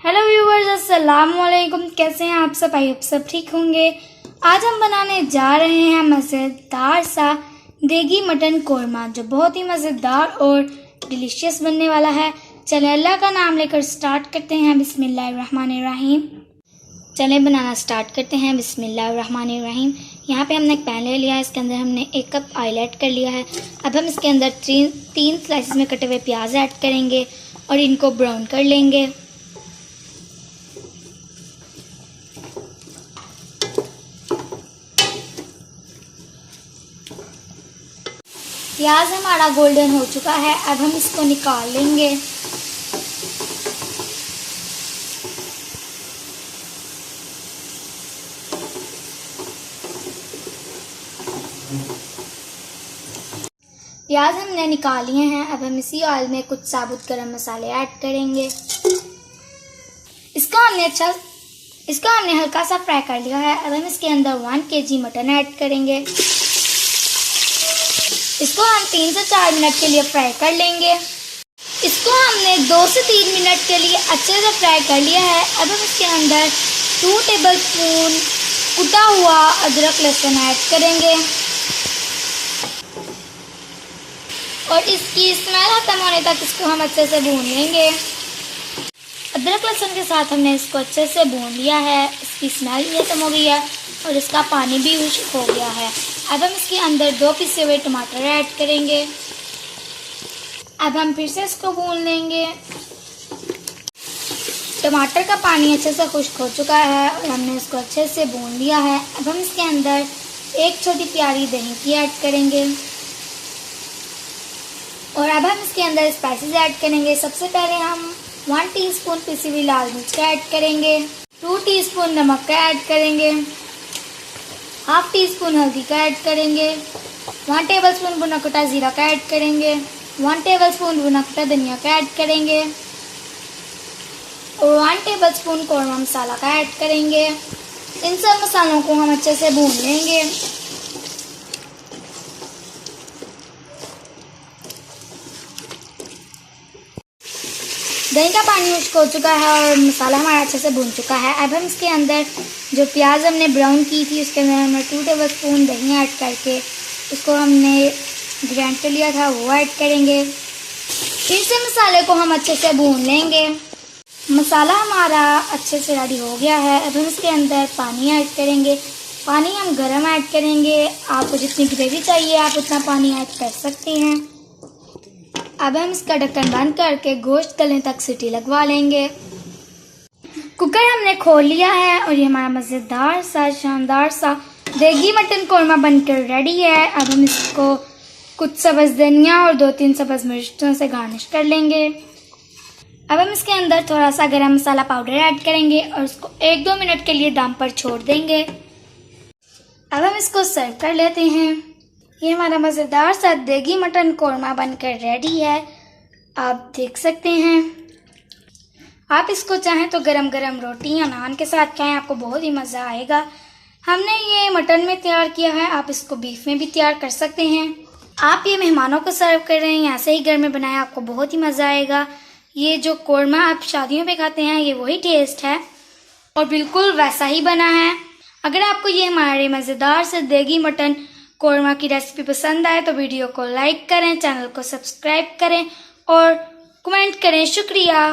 Hello viewers, अस्सलाम वालेकुम। कैसे हैं आप सब? आई होप सब ठीक होंगे। आज हम बनाने जा रहे हैं मज़ेदार सा देगी मटन कोरमा, जो बहुत ही मज़ेदार और डिलीशियस बनने वाला है। चलें अल्लाह का नाम लेकर स्टार्ट करते हैं। बिस्मिल्लाहिर्रहमानिर्रहीम। चलें बनाना स्टार्ट करते हैं। बिस्मिल्लाहिर्रहमानिर्रहीम। यहाँ पे हमने एक पैन ले लिया है, इसके अंदर हमने 1 कप ऑयल ऐड कर लिया है। अब हम इसके अंदर तीन स्लाइसेस में कटे हुए प्याज ऐड करेंगे और इनको ब्राउन कर लेंगे। प्याज हमारा गोल्डन हो चुका है, अब हम इसको निकाल लेंगे। प्याज हमने निकाल लिए हैं। अब हम इसी ऑयल में कुछ साबुत गरम मसाले ऐड करेंगे। इसको हमने हल्का सा फ्राई कर लिया है। अब हम इसके अंदर 1 kg मटन ऐड करेंगे। इसको हम 3 से 4 मिनट के लिए फ्राई कर लेंगे। इसको हमने 2 से 3 मिनट के लिए अच्छे से फ्राई कर लिया है। अब हम इसके अंदर 2 टेबलस्पून कुटा हुआ अदरक लहसुन ऐड करेंगे और इसकी स्मेल खत्म होने तक इसको हम अच्छे से भून लेंगे। अदरक लहसुन के साथ हमने इसको अच्छे से भून लिया है। इसकी स्मेल भी खत्म हो गई है और इसका पानी भी खुश्क हो गया है। अब हम इसके अंदर 2 पिसे हुए टमाटर ऐड करेंगे। अब हम फिर से इसको भून लेंगे। टमाटर का पानी अच्छे से खुश्क हो चुका है और हमने इसको अच्छे से भून लिया है। अब हम इसके अंदर 1 छोटी प्यारी दही की ऐड करेंगे और अब हम इसके अंदर स्पाइसेस ऐड करेंगे। सबसे पहले हम 1 टीस्पून पिसी हुई लाल मिर्च का ऐड करेंगे, 2 टीस्पून नमक का ऐड करेंगे, 1/2 टीस्पून हल्दी का ऐड करेंगे, 1 टेबलस्पून भुना कटा जीरा का ऐड करेंगे, 1 टेबलस्पून भुना कटा धनिया का ऐड करेंगे और 1 टेबलस्पून कोरमा मसाला का ऐड करेंगे। इन सब मसालों को हम अच्छे से भून लेंगे। दही का पानी खुश्क हो चुका है और मसाला हमारा अच्छे से भून चुका है। अब हम इसके अंदर जो प्याज हमने ब्राउन की थी उसके अंदर हमने 2 टेबलस्पून दही ऐड करके उसको हमने ग्राइंड कर लिया था वो ऐड करेंगे। फिर से मसाले को हम अच्छे से भून लेंगे। मसाला हमारा अच्छे से रेडी हो गया है। अब हम इसके अंदर पानी ऐड करेंगे। पानी हम गर्म ऐड करेंगे। आपको जितनी ग्रेवी चाहिए आप उतना पानी ऐड कर सकते हैं। अब हम इसका ढक्कन बंद करके गोश्त गलने तक सीटी लगवा लेंगे। कुकर हमने खोल लिया है और ये हमारा मज़ेदार सा शानदार सा देगी मटन कोरमा बनकर रेडी है। अब हम इसको कुछ सब्ज़ धनिया और 2-3 सब्ज़ मिर्चों से गार्निश कर लेंगे। अब हम इसके अंदर थोड़ा सा गरम मसाला पाउडर ऐड करेंगे और उसको 1-2 मिनट के लिए दम पर छोड़ देंगे। अब हम इसको सर्व कर लेते हैं। ये हमारा मज़ेदार सा देगी मटन कोरमा बनकर रेडी है, आप देख सकते हैं। आप इसको चाहें तो गरम गरम रोटी या नान के साथ खाएं, आपको बहुत ही मज़ा आएगा। हमने ये मटन में तैयार किया है, आप इसको बीफ में भी तैयार कर सकते हैं। आप ये मेहमानों को सर्व कर रहे हैं, ऐसे ही घर में बनाएं, आपको बहुत ही मज़ा आएगा। ये जो कोरमा आप शादियों पे खाते हैं ये वही टेस्ट है और बिल्कुल वैसा ही बना है। अगर आपको ये हमारे मज़ेदार से देगी मटन कोरमा की रेसिपी पसंद आए तो वीडियो को लाइक करें, चैनल को सब्सक्राइब करें और कमेंट करें। शुक्रिया।